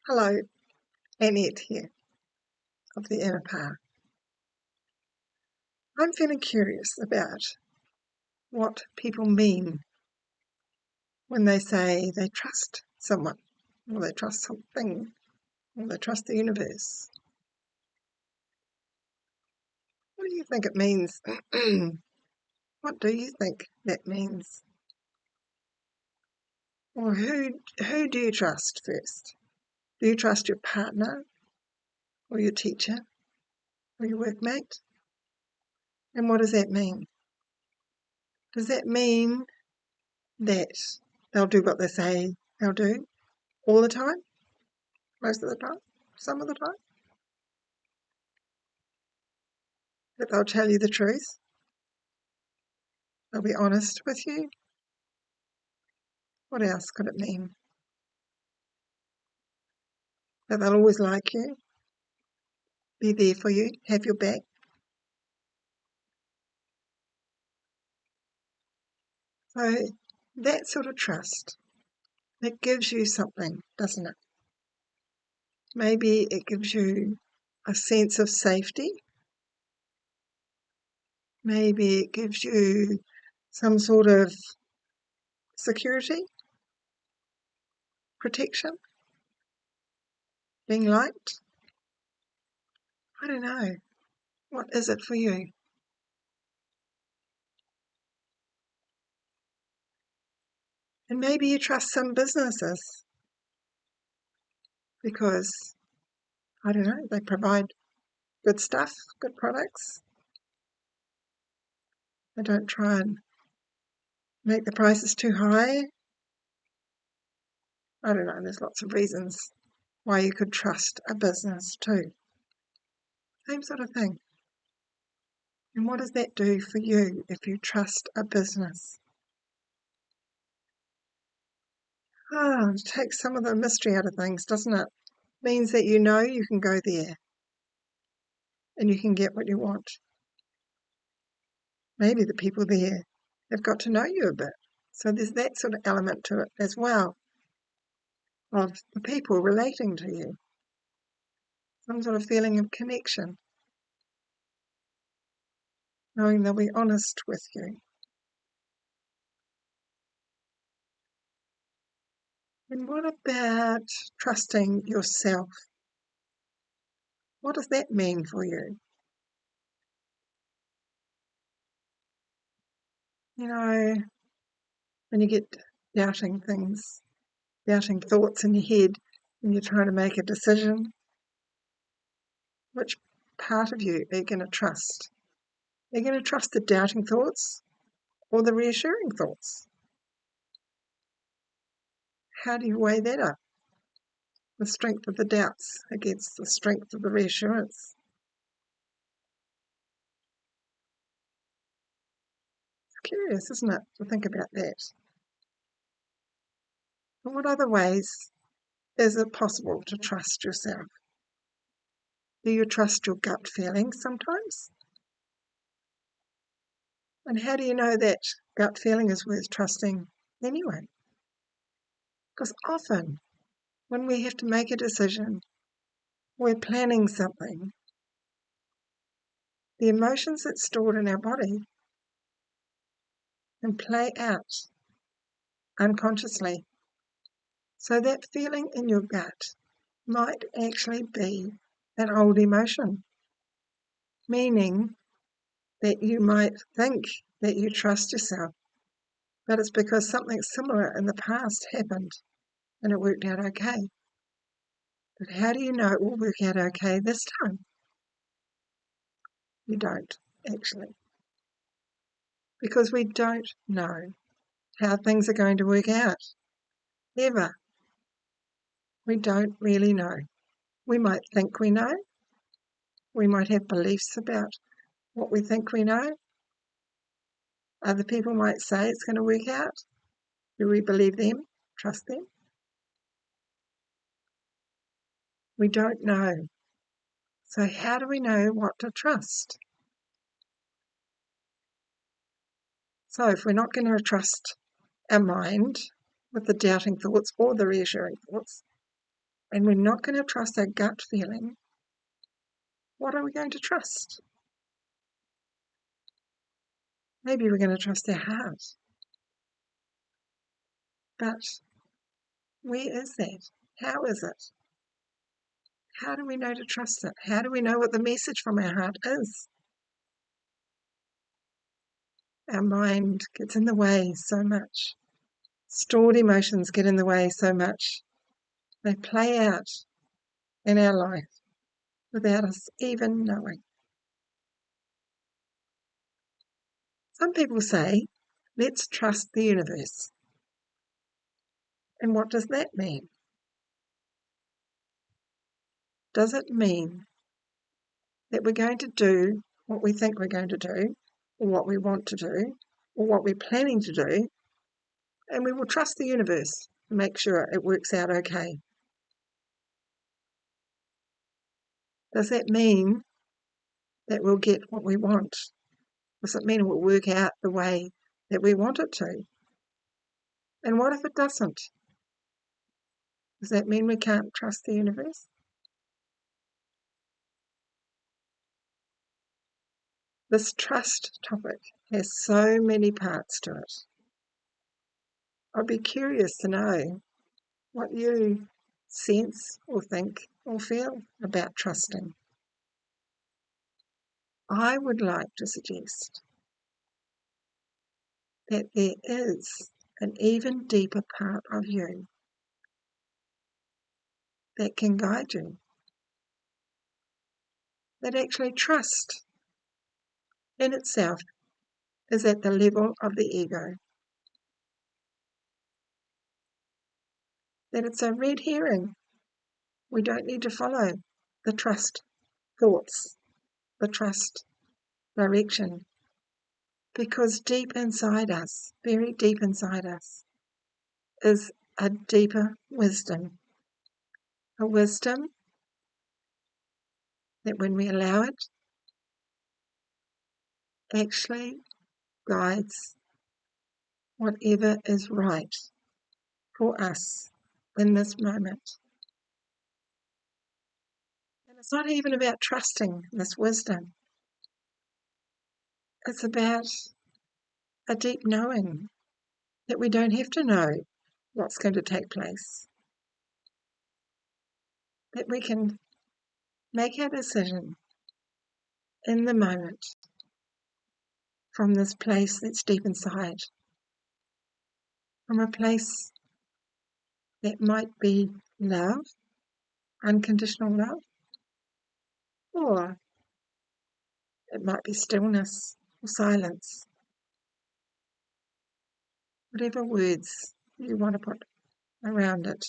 Hello, Annette here of the Inner Power. I'm feeling curious about what people mean when they say they trust someone, or they trust something, or they trust the universe. What do you think it means? What do you think that means? Or who do you trust first? Do you trust your partner, or your teacher, or your workmate? And what does that mean? Does that mean that they'll do what they say they'll do all the time? Most of the time? Some of the time? That they'll tell you the truth? They'll be honest with you? What else could it mean? That they'll always like you, be there for you, have your back? So that sort of trust, it gives you something, doesn't it? Maybe it gives you a sense of safety. Maybe it gives you some sort of security, protection, being liked. I don't know. What is it for you? And maybe you trust some businesses because, I don't know, they provide good stuff, good products. They don't try and make the prices too high. I don't know, there's lots of reasons why you could trust a business too. Same sort of thing. And what does that do for you if you trust a business? It takes some of the mystery out of things, doesn't it? Means that you know you can go there and you can get what you want. Maybe the people there have got to know you a bit. So there's that sort of element to it as well, of the people relating to you. Some sort of feeling of connection, knowing they'll be honest with you. And what about trusting yourself? What does that mean for you? You know, when you get doubting things, doubting thoughts in your head, and you're trying to make a decision, which part of you are you going to trust? Are you going to trust the doubting thoughts or the reassuring thoughts? How do you weigh that up? The strength of the doubts against the strength of the reassurance. It's curious, isn't it, to think about that? And what other ways is it possible to trust yourself? Do you trust your gut feelings sometimes? And how do you know that gut feeling is worth trusting anyway? Because often when we have to make a decision, we're planning something. The emotions that's stored in our body can play out unconsciously. So that feeling in your gut might actually be an old emotion, meaning that you might think that you trust yourself, but it's because something similar in the past happened and it worked out okay. But how do you know it will work out okay this time? You don't, actually. Because we don't know how things are going to work out. Ever. We don't really know. We might think we know. We might have beliefs about what we think we know. Other people might say it's going to work out. Do we believe them? Trust them? We don't know. So how do we know what to trust? So if we're not going to trust our mind with the doubting thoughts or the reassuring thoughts, and we're not going to trust our gut feeling, what are we going to trust? Maybe we're going to trust our heart. But where is that? How is it? How do we know to trust it? How do we know what the message from our heart is? Our mind gets in the way so much. Stored emotions get in the way so much. They play out in our life without us even knowing. Some people say, let's trust the universe. And what does that mean? Does it mean that we're going to do what we think we're going to do, or what we want to do, or what we're planning to do, and we will trust the universe to make sure it works out okay? Does that mean that we'll get what we want? Does it mean it will work out the way that we want it to? And what if it doesn't? Does that mean we can't trust the universe? This trust topic has so many parts to it. I'd be curious to know what you sense or think or feel about trusting. I would like to suggest that there is an even deeper part of you that can guide you, that actually trust in itself is at the level of the ego, that it's a red herring. We don't need to follow the trust thoughts, the trust direction, because deep inside us, very deep inside us, is a deeper wisdom, a wisdom that when we allow it, actually guides whatever is right for us in this moment. And it's not even about trusting this wisdom. It's about a deep knowing that we don't have to know what's going to take place, that we can make our decision in the moment from this place that's deep inside, from a place that might be love, unconditional love, or it might be stillness or silence, whatever words you want to put around it.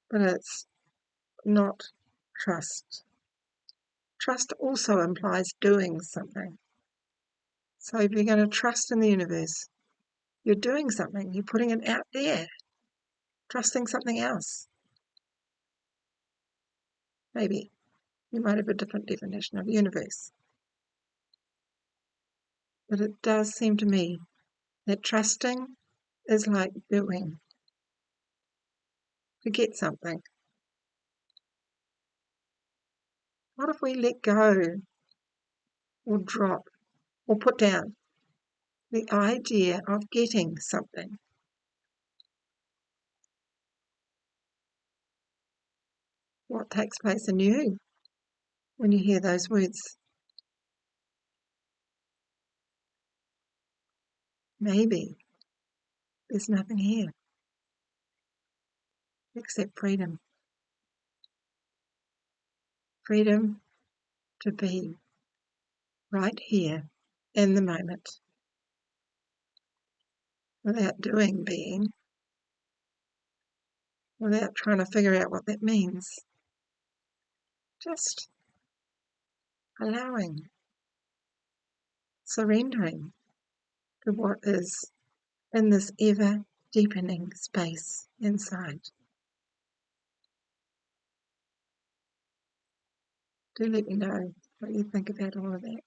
But it's not trust. Trust also implies doing something. So if you're going to trust in the universe, you're doing something, you're putting it out there, trusting something else. Maybe you might have a different definition of universe. But it does seem to me that trusting is like doing to get something. What if we let go or drop or put down the idea of getting something? What takes place in you when you hear those words? Maybe there's nothing here except freedom. Freedom to be right here in the moment, without doing being, without trying to figure out what that means. Just allowing, surrendering to what is in this ever deepening space inside. Do let me know what you think about all of that.